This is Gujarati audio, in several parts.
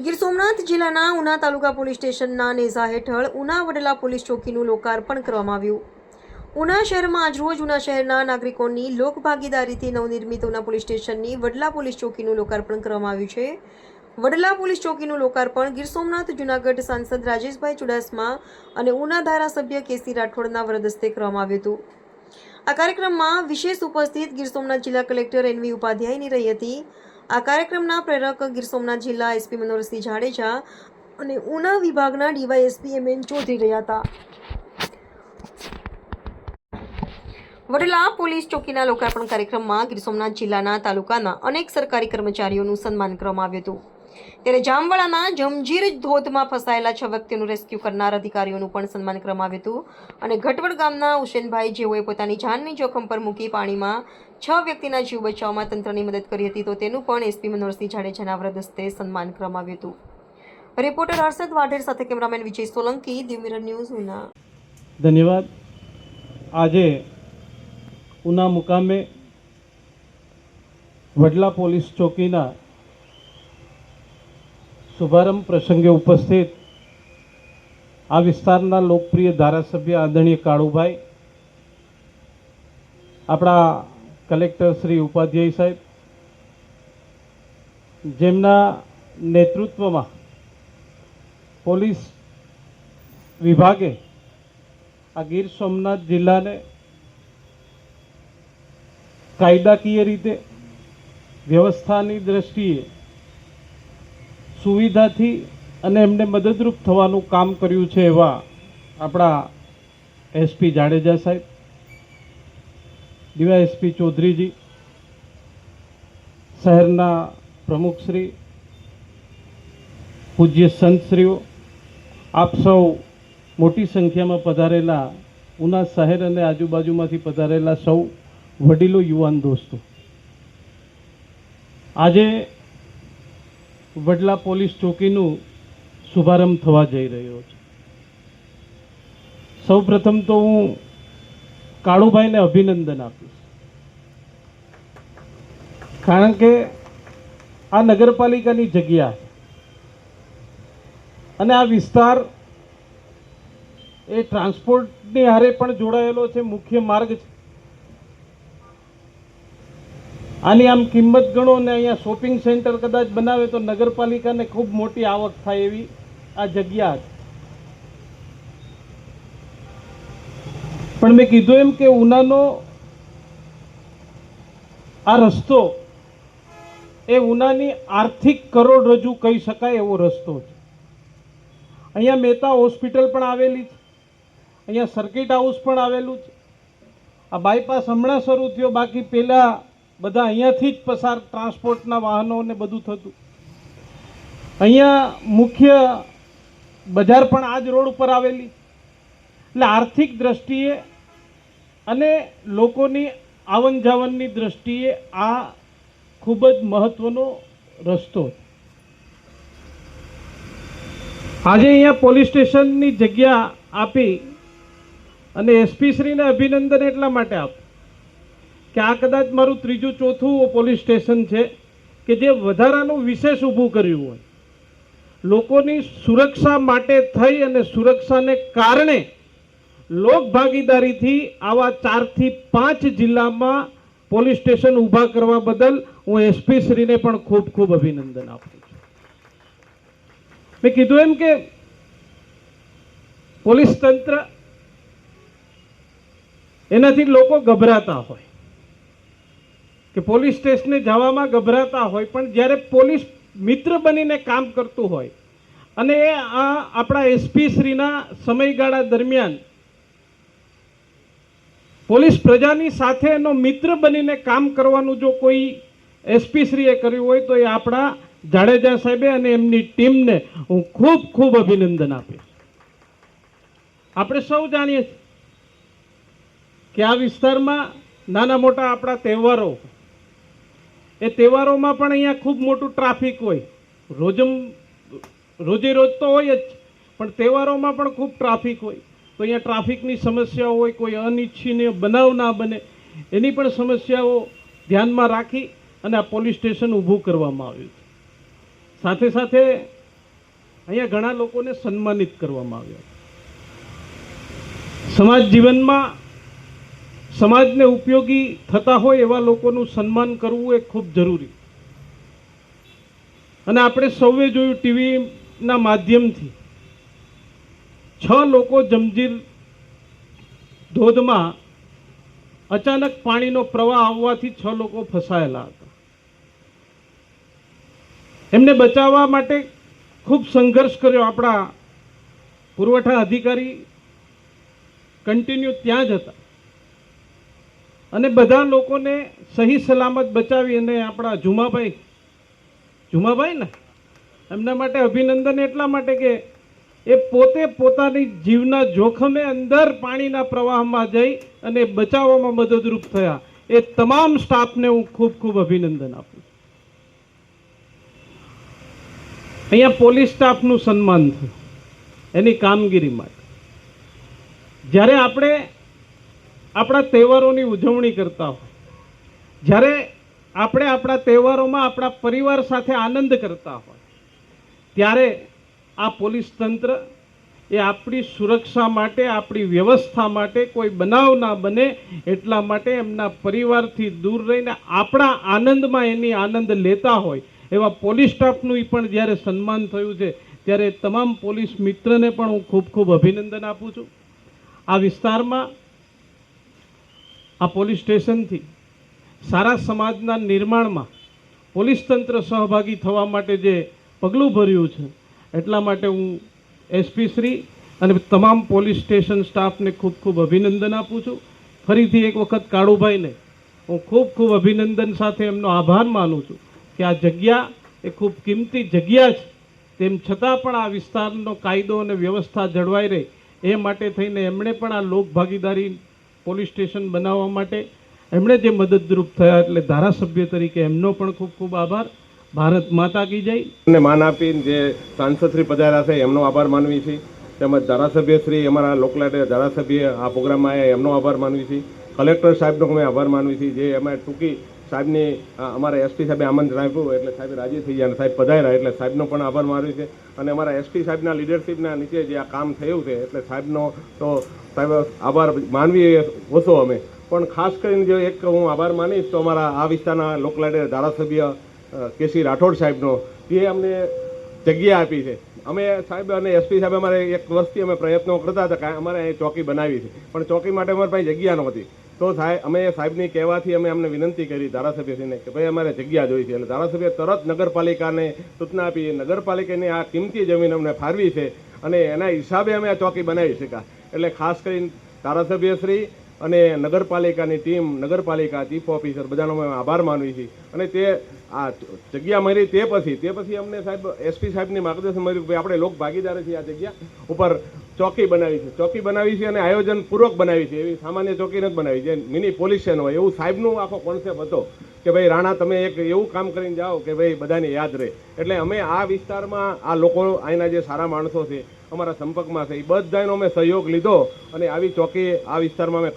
ગીર સોમનાથ જિલ્લાના ઉના તાલુકા પોલીસ સ્ટેશનના નેઝા હેઠળ ઉના વડલા પોલીસ ચોકીનું લોકાર્પણ કરવામાં આવ્યું. ઉના શહેરમાં આજરોજ ઉના શહેરના નાગરિકોની લોકભાગીદારીથી નવનિર્મિત ઉના પોલીસ સ્ટેશનની વડલા પોલીસ ચોકીનું લોકાર્પણ કરવામાં આવ્યું છે. વડલા પોલીસ ચોકીનું લોકાર્પણ ગીર સોમનાથ જૂનાગઢ સાંસદ રાજેશભાઈ ચુડાસમા અને ઉના ધારાસભ્ય કેસી રાઠોડના વરદસ્તે કરવામાં આવ્યું હતું. આ કાર્યક્રમમાં વિશેષ ઉપસ્થિત ગીર સોમનાથ જિલ્લા કલેક્ટર એનવી ઉપાધ્યાયની રહી હતી. આ કાર્યક્રમના પ્રેરક ગીર સોમનાથ જિલ્લા એસપી મનોહરસિંહ જાડેજા અને ઉના વિભાગના ડીવાયએસપી એમએન ચૌધરી રહ્યા હતા. વડલા પોલીસ ચોકીના લોકાર્પણ કાર્યક્રમમાં ગીર સોમનાથ જિલ્લાના તાલુકાના અનેક સરકારી કર્મચારીઓનું સન્માન કરવામાં આવ્યું હતું. ત્યારે જામવાળાના જમજીર ધોધમાં ફસાયેલા 6 વ્યક્તિઓનું રેસ્ક્યુ કરનાર અધિકારીઓનું પણ સન્માન કરવામાં આવ્યું હતું. અને ઘટવડ ગામના હુસેનભાઈ જેઓએ પોતાની જાનની જોખમ પર મૂકી પાણીમાં 6 વ્યક્તિના જીવ બચાવવામાં તંત્રની મદદ કરી હતી, તો તેનું પણ એસપી મનોહરસિંહ જાડેજાના વરદસ્તે સન્માન કરવામાં આવ્યું હતું. રિપોર્ટર હર્ષદ વાઢેર સાથે કેમેરામેન વિજય સોલંકી, દિવ્ય ન્યૂઝ ઉના. ધન્યવાદ. આજે ઉના મુકામે વડલા પોલીસ ચોકીના શુભારંભ પ્રસંગે ઉપસ્થિત આ વિસ્તારના લોકપ્રિય ધારાસભ્ય આદરણીય કાળુભાઈ, આપણા કલેક્ટર શ્રી ઉપાધ્યાય સાહેબ, જેમના નેતૃત્વમાં પોલીસ વિભાગે આ ગીર સોમનાથ જિલ્લાને કાયદાકીય રીતે વ્યવસ્થાની દ્રષ્ટિએ સુવિધાથી અને એમને મદદરૂપ થવાનું કામ કર્યું છે એવા આપણા એસપી જાડેજા સાહેબ, ડીવાયએસપી ચૌધરીજી, શહેરના પ્રમુખશ્રી, પૂજ્ય સંતશ્રીઓ, આપ સૌ મોટી સંખ્યામાં પધારેલા ઉના શહેર અને આજુબાજુમાંથી પધારેલા સૌ વડીલો, યુવાન દોસ્તો, આજે વડલા પોલીસ ચોકીનું શુભારંભ થવા જઈ રહ્યો છે. સૌ પ્રથમ તો હું કાળુભાઈને અભિનંદન આપીશ, કારણ કે આ નગરપાલિકાની જગ્યા અને આ વિસ્તાર એ ટ્રાન્સપોર્ટની હારે પણ જોડાયેલો છે, મુખ્ય માર્ગ છે. આની આમ કિંમત ગણો ને અહીંયા શોપિંગ સેન્ટર કદાચ બનાવે તો નગરપાલિકાને ખૂબ મોટી આવક થાય એવી આ જગ્યા છે. પણ મેં કીધું એમ કે ઉનાનો આ રસ્તો એ ઉનાની આર્થિક કરોડરજ્જુ કહી શકાય એવો રસ્તો છે. અહીંયા મહેતા હોસ્પિટલ પણ આવેલી છે, અહીંયા સર્કિટ હાઉસ પણ આવેલું છે. આ બાયપાસ હમણાં શરૂ થયો, બાકી પહેલાં બધા અહીંયાથી જ પસાર ટ્રાન્સપોર્ટના વાહનો ને બધું થતું. અહીંયા મુખ્ય બજાર પણ આ જ રોડ ઉપર આવેલી. એટલે આર્થિક દ્રષ્ટિએ અને લોકોની આવન જાવનની દ્રષ્ટિએ આ ખૂબ જ મહત્વનો રસ્તો. આજે અહીંયા પોલીસ સ્ટેશનની જગ્યા આપી અને એસપી શ્રીને અભિનંદન એટલા માટે આપ કે આ કદાચ મારું 3જું 4થું પોલીસ સ્ટેશન છે કે જે વધારાનું વિશેષ ઊભું કર્યું હોય. લોકોની સુરક્ષા માટે થઈ અને સુરક્ષાને કારણે લોક ભાગીદારીથી આવા 4 થી 5 જિલ્લામાં પોલીસ સ્ટેશન ઊભા કરવા બદલ હું એસપી શ્રીને પણ ખૂબ ખૂબ અભિનંદન આપું છું. મેં કીધું એમ કે પોલીસ તંત્ર એનાથી લોકો ગભરાતા હોય કે પોલીસ સ્ટેશને જવામાં ગભરાતા હોય, પણ જ્યારે પોલીસ મિત્ર બનીને કામ કરતું હોય અને એ આપણા એસપી શ્રીના સમયગાળા દરમિયાન પોલીસ પ્રજાની સાથે એનો મિત્ર બનીને કામ કરવાનું જો કોઈ એસપી શ્રીએ કર્યું હોય તો એ આપણા જાડેજા સાહેબે અને એમની ટીમને હું ખૂબ ખૂબ અભિનંદન આપીશ. આપણે સૌ જાણીએ છીએ કે આ વિસ્તારમાં નાના મોટા આપણા તહેવારો, એ તહેવારોમાં પણ અહીંયા ખૂબ મોટું ટ્રાફિક હોય. રોજે રોજ તો હોય જ, પણ તહેવારોમાં પણ ખૂબ ટ્રાફિક હોય. તો અહીંયા ટ્રાફિકની સમસ્યાઓ હોય, કોઈ અનિચ્છનીય બનાવ ના બને એની પણ સમસ્યાઓ ધ્યાનમાં રાખી અને આ પોલીસ સ્ટેશન ઊભું કરવામાં આવ્યું છે. સાથે સાથે અહીંયા ઘણા લોકોને સન્માનિત કરવામાં આવ્યા. સમાજ જીવનમાં સમાજને ઉપયોગી થતા હોય એવા લોકોનું સન્માન કરવું એ ખૂબ જરૂરી. અને આપણે સૌએ જોયું ટીવીના માધ્યમથી 6 લોકો જંજીર ધોધમાં અચાનક પાણીનો પ્રવાહ આવવાથી 6 લોકો ફસાયેલા હતા. એમને બચાવવા માટે ખૂબ સંઘર્ષ કર્યો. આપણા પુરવઠા અધિકારી કન્ટિન્યુ ત્યાં જ હતા અને બધા લોકોને સહી સલામત બચાવી. અને આપણા જુમાભાઈ ને એમના માટે અભિનંદન એટલા માટે કે એ પોતે પોતાની જીવના જોખમે અંદર પાણીના પ્રવાહમાં જઈ અને બચાવવામાં મદદરૂપ થયા. એ તમામ સ્ટાફને હું ખૂબ ખૂબ અભિનંદન આપું છું. અહીંયા પોલીસ સ્ટાફનું સન્માન થયું એની કામગીરી માટે. જ્યારે આપણે આપણા તહેવારોની ઉજવણી કરતા હોય, જ્યારે આપણે આપણા તહેવારોમાં આપણા પરિવાર સાથે આનંદ કરતા હોય, ત્યારે આ પોલીસ તંત્ર એ આપણી સુરક્ષા માટે, આપણી વ્યવસ્થા માટે કોઈ બનાવ ના બને એટલા માટે એમના પરિવારથી દૂર રહીને આપણા આનંદમાં એની આનંદ લેતા હોય એવા પોલીસ સ્ટાફનું પણ જ્યારે સન્માન થયું છે ત્યારે તમામ પોલીસ મિત્રને પણ હું ખૂબ ખૂબ અભિનંદન આપું છું. આ વિસ્તારમાં આ પોલીસ સ્ટેશનથી સારા સમાજના નિર્માણમાં પોલીસ તંત્ર સહભાગી થવા માટે જે પગલું ભર્યું છે એટલા માટે હું એસપી શ્રી અને તમામ પોલીસ સ્ટેશન સ્ટાફને ખૂબ ખૂબ અભિનંદન આપું છું. ફરીથી એક વખત કાળુભાઈને હું ખૂબ ખૂબ અભિનંદન સાથે એમનો આભાર માનું છું કે આ જગ્યા એ ખૂબ કિંમતી જગ્યા છે, તેમ છતાં પણ આ વિસ્તારનો કાયદો અને વ્યવસ્થા જળવાઈ રહે એ માટે થઈને એમણે પણ આ લોક ભાગીદારી પોલીસ સ્ટેશન બનાવવા માટે એમણે જે મદદરૂપ થયા એટલે ધારાસભ્ય તરીકે એમનો પણ ખૂબ ખૂબ આભાર. ભારત માતા કી જય. ને માન આપીને જે સાંસદશ્રી પધાર્યા છે એમનો આભાર માનવી છે, તેમજ ધારાસભ્યશ્રી અમારા લોકલાડે ધારાસભ્ય આ પ્રોગ્રામમાં આવ્યા એમનો આભાર માનવી છે. કલેક્ટર સાહેબનો અમે આભાર માનવી છે જે અમે ટૂંકી સાહેબની અમારા એસપી સાહેબે આમંત્રણ આપ્યું એટલે સાહેબ રાજી થઈ ગયા અને સાહેબ પધાર્યા એટલે સાહેબનો પણ આભાર માનવી છે. અને અમારા એસપી સાહેબના લીડરશીપના નીચે જે આ કામ થયું છે એટલે સાહેબનો તો સાહેબ આભાર માનવી ઓછો અમે પણ ખાસ કરીને જો એક હું આભાર માનીશ તો અમારા આ વિસ્તારના લોકલાડે ધારાસભ્ય કેસી રાઠોડ સાહેબનો, જે અમને જગ્યા આપી છે. અમે સાહેબ અને એસપી સાહેબ અમારે 1 વર્ષથી અમે પ્રયત્નો કરતા હતા કે અમારે અહીં ચોકી બનાવી છે પણ ચોકી માટે અમારી પાસે જગ્યા નહોતી. તો અમે સાહેબની કહેવાથી અમે અમને વિનંતી કરી ધારાસભ્યશ્રીને કે ભાઈ અમારે જગ્યા જોઈ છે. એટલે ધારાસભ્ય તરત નગરપાલિકાને સૂચના આપી. નગરપાલિકાની આ કિંમતી જમીન અમને ફાળવી છે અને એના હિસાબે અમે આ ચોકી બનાવી શક્યા. એટલે ખાસ કરીને ધારાસભ્યશ્રી અને નગરપાલિકાની ટીમ, નગરપાલિકા ચીફ ઓફિસર બધાનો અમે આભાર માનવી છીએ. અને તે આ જગ્યા મળી તે પછી અમને સાહેબ એસપી સાહેબની માર્ગદર્શન મળ્યું કે આપણે લોક ભાગીદારી છે આ જગ્યા ઉપર ચોકી બનાવી છે અને આયોજનપૂર્વક બનાવી છે. એવી સામાન્ય ચોકી નથી બનાવી જે મિની પોલીસ સ્ટેશન હોય એવું સાહેબનું આખો કોન્સેપ્ટ હતો કે ભાઈ રાણા તમે એક એવું કામ કરીને જાઓ કે ભાઈ બધાને યાદ રહે. એટલે અમે આ વિસ્તારમાં આ લોકો અહીંના જે સારા માણસો છે અમારા સંપર્કમાં છે એ બધાનો અમે સહયોગ લીધો અને આવી ચોકી આ વિસ્તારમાં અમે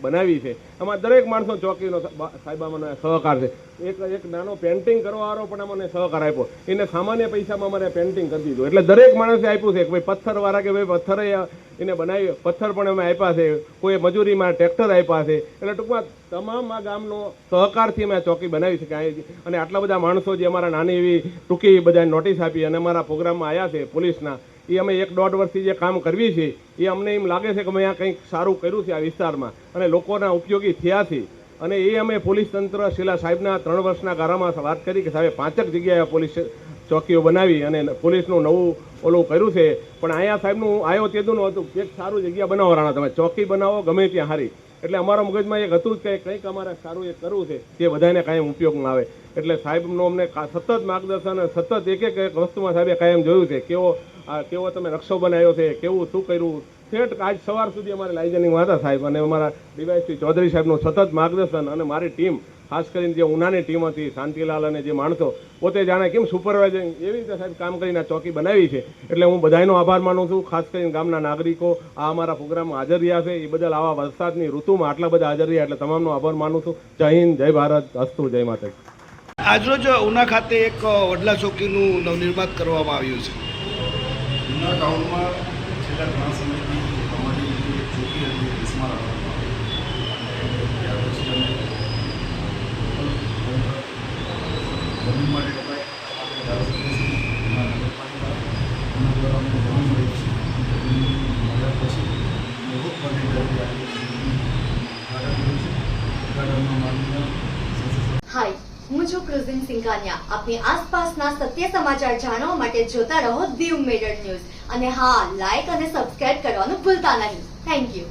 બનાવી છે. આમાં દરેક માણસો ચોકીનો સાહેબ અમને સહકાર છે. એક નાનો પેન્ટિંગ કરવાવાળો પણ અમને સહકાર આપ્યો. એને સામાન્ય પૈસામાં અમારે પેન્ટિંગ કરી દીધું. એટલે દરેક માણસે આપ્યું છે કે ભાઈ પથ્થરવાળા કે ભાઈ પથ્થર એને બનાવી પથ્થર પણ અમે આપ્યા છે, કોઈ મજૂરીમાં ટ્રેક્ટર આપ્યા છે. એટલે ટૂંકમાં તમામ આ ગામનો સહકારથી અમે આ ચોકી બનાવી શકાય. અને આટલા બધા માણસો જે અમારા નાની એવી ટૂંકી બધા નોટિસ આપી અને અમારા પ્રોગ્રામમાં આવ્યા છે પોલીસના, એ અમે 1-1.5 વર્ષથી જે કામ કરવી છે એ અમને એમ લાગે છે કે અમે આ કંઈક સારું કર્યું છે આ વિસ્તારમાં અને લોકોના ઉપયોગી થયા છે. અને એ અમે પોલીસ તંત્ર છેલ્લા સાહેબના 3 વર્ષના ગાળામાં વાત કરી કે સાહેબ 5 જગ્યાએ પોલીસ ચોકીઓ બનાવી અને પોલીસનું નવું ઓલું કર્યું છે. પણ અહીંયા સાહેબનું આવ્યો તેદું હતું એક સારું જગ્યા બનાવો રાણા, તમે ચોકી બનાવો ગમે ત્યાં સારી. એટલે અમારા મગજમાં એક હતું કે કંઈક અમારે સારું એક કરવું છે જે બધાને કાયમ ઉપયોગમાં આવે. એટલે સાહેબનું અમને સતત માર્ગદર્શન સતત એક વસ્તુમાં સાહેબે કાયમ જોયું છે કેવો તમે નકશો બનાવ્યો છે, કેવું શું કર્યું. ઠેઠ આજ સવાર સુધી અમારે લાઇઝનિંગમાં હતા સાહેબ અને અમારા ડીવાયએસપી ચૌધરી સાહેબનું સતત માર્ગદર્શન અને મારી ટીમ ખાસ કરીને જે ઉનાની ટીમ હતી શાંતિલાલ અને જે માણસો પોતે જાણે કેમ સુપરવાઇઝિંગ એવી રીતે સાહેબ કામ કરીને આ ચોકી બનાવી છે. એટલે હું બધાનો આભાર માનું છું. ખાસ કરીને ગામના નાગરિકો આ અમારા પ્રોગ્રામમાં હાજર રહ્યા છે એ બદલ આવા વરસાદની ઋતુમાં આટલા બધા હાજર રહ્યા એટલે તમામનો આભાર માનું છું. જય હિન્દ, જય ભારત, અસ્તુ, જય માતા. આજરોજ ઉના ખાતે એક વડલા ચોકીનું નવનિર્માણ કરવામાં આવ્યું છે. જૂના ટાઉનમાં છેલ્લા ઘણા સમયથી અમારી જે ચોકી હતી એ વિસ્માર કરવામાં આવી અને ત્યાર પછી અમે જમીન માટે કપાય ધારાસભ્યશ્રી નગરપાલિકા એના દ્વારા અમને જાણ મળી છે જમીન મળ્યા પછી બહુ બધી ઉદ્ઘાટન કર્યું છે ઉદ્ઘાટનમાં માનનીય હાય, હું છું ક્રુઝિન સિંઘાનિયા. આપની આસપાસના સત્ય સમાચાર જાણવા માટે જોતા રહો દીવ મિરર ન્યૂઝ અને હા, લાઈક અને સબસ્ક્રાઇબ કરવાનું ભૂલતા નહીં. Thank you.